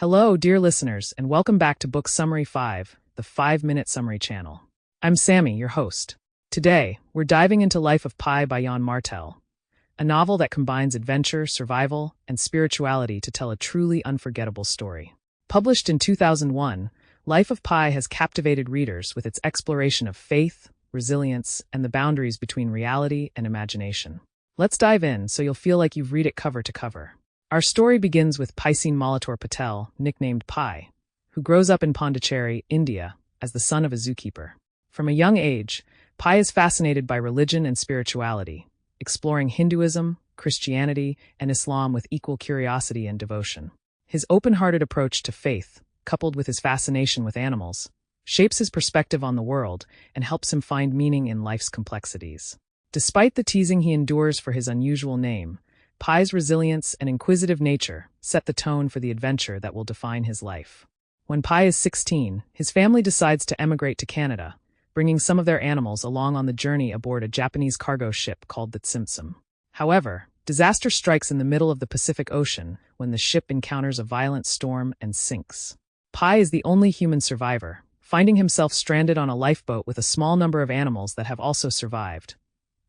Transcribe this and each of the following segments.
Hello, dear listeners, and welcome back to Book Summary 5, the 5-Minute Summary channel. I'm Sammy, your host. Today, we're diving into Life of Pi by Yann Martel, a novel that combines adventure, survival, and spirituality to tell a truly unforgettable story. Published in 2001, Life of Pi has captivated readers with its exploration of faith, resilience, and the boundaries between reality and imagination. Let's dive in so you'll feel like you've read it cover to cover. Our story begins with Pi Patel, nicknamed Pi, who grows up in Pondicherry, India, as the son of a zookeeper. From a young age, Pi is fascinated by religion and spirituality, exploring Hinduism, Christianity, and Islam with equal curiosity and devotion. His open-hearted approach to faith, coupled with his fascination with animals, shapes his perspective on the world and helps him find meaning in life's complexities. Despite the teasing he endures for his unusual name, Pi's resilience and inquisitive nature set the tone for the adventure that will define his life. When Pi is 16, his family decides to emigrate to Canada, bringing some of their animals along on the journey aboard a Japanese cargo ship called the Tsimtsum. However, disaster strikes in the middle of the Pacific Ocean when the ship encounters a violent storm and sinks. Pi is the only human survivor, finding himself stranded on a lifeboat with a small number of animals that have also survived: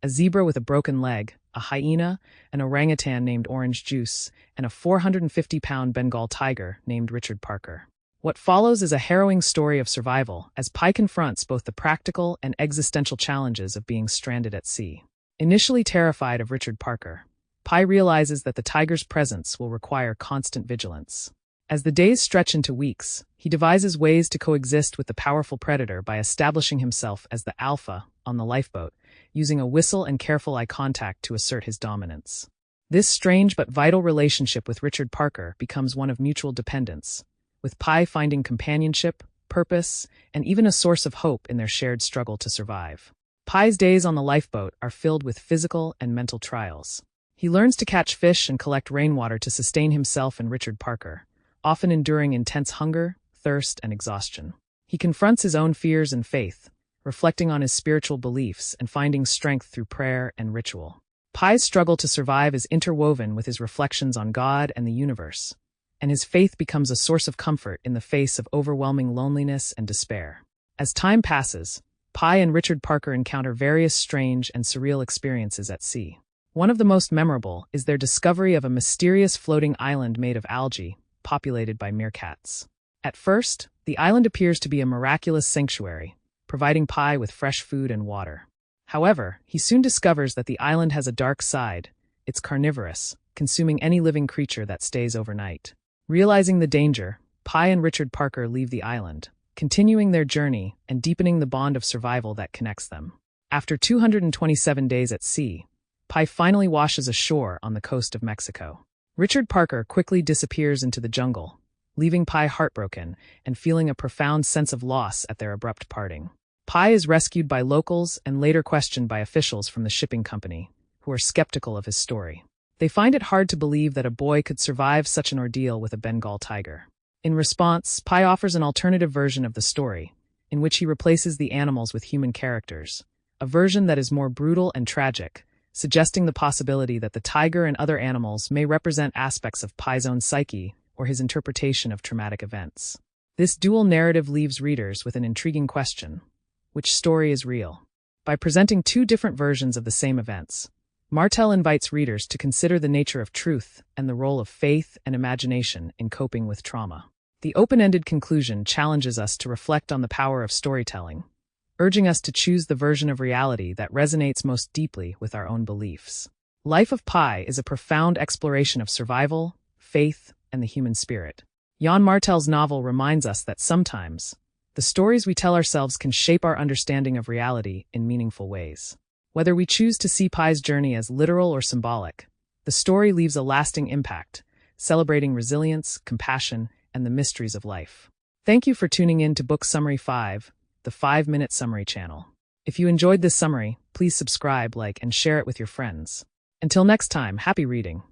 a zebra with a broken leg, a hyena, an orangutan named Orange Juice, and a 450-pound Bengal tiger named Richard Parker. What follows is a harrowing story of survival as Pi confronts both the practical and existential challenges of being stranded at sea. Initially terrified of Richard Parker, Pi realizes that the tiger's presence will require constant vigilance. As the days stretch into weeks, he devises ways to coexist with the powerful predator by establishing himself as the alpha on the lifeboat, using a whistle and careful eye contact to assert his dominance. This strange but vital relationship with Richard Parker becomes one of mutual dependence, with Pi finding companionship, purpose, and even a source of hope in their shared struggle to survive. Pi's days on the lifeboat are filled with physical and mental trials. He learns to catch fish and collect rainwater to sustain himself and Richard Parker, often enduring intense hunger, thirst, and exhaustion. He confronts his own fears and faith, reflecting on his spiritual beliefs and finding strength through prayer and ritual. Pi's struggle to survive is interwoven with his reflections on God and the universe, and his faith becomes a source of comfort in the face of overwhelming loneliness and despair. As time passes, Pi and Richard Parker encounter various strange and surreal experiences at sea. One of the most memorable is their discovery of a mysterious floating island made of algae, populated by meerkats. At first, the island appears to be a miraculous sanctuary, providing Pi with fresh food and water. However, he soon discovers that the island has a dark side. It's carnivorous, consuming any living creature that stays overnight. Realizing the danger, Pi and Richard Parker leave the island, continuing their journey and deepening the bond of survival that connects them. After 227 days at sea, Pi finally washes ashore on the coast of Mexico. Richard Parker quickly disappears into the jungle, leaving Pi heartbroken and feeling a profound sense of loss at their abrupt parting. Pi is rescued by locals and later questioned by officials from the shipping company, who are skeptical of his story. They find it hard to believe that a boy could survive such an ordeal with a Bengal tiger. In response, Pi offers an alternative version of the story, in which he replaces the animals with human characters, a version that is more brutal and tragic, suggesting the possibility that the tiger and other animals may represent aspects of Pi's own psyche or his interpretation of traumatic events. This dual narrative leaves readers with an intriguing question: which story is real? By presenting two different versions of the same events, Martel invites readers to consider the nature of truth and the role of faith and imagination in coping with trauma. The open-ended conclusion challenges us to reflect on the power of storytelling, urging us to choose the version of reality that resonates most deeply with our own beliefs. Life of Pi is a profound exploration of survival, faith, and the human spirit. Yann Martel's novel reminds us that sometimes, the stories we tell ourselves can shape our understanding of reality in meaningful ways. Whether we choose to see Pi's journey as literal or symbolic, the story leaves a lasting impact, celebrating resilience, compassion, and the mysteries of life. Thank you for tuning in to Book Summary 5, the 5-Minute Summary channel. If you enjoyed this summary, please subscribe, like, and share it with your friends. Until next time, happy reading.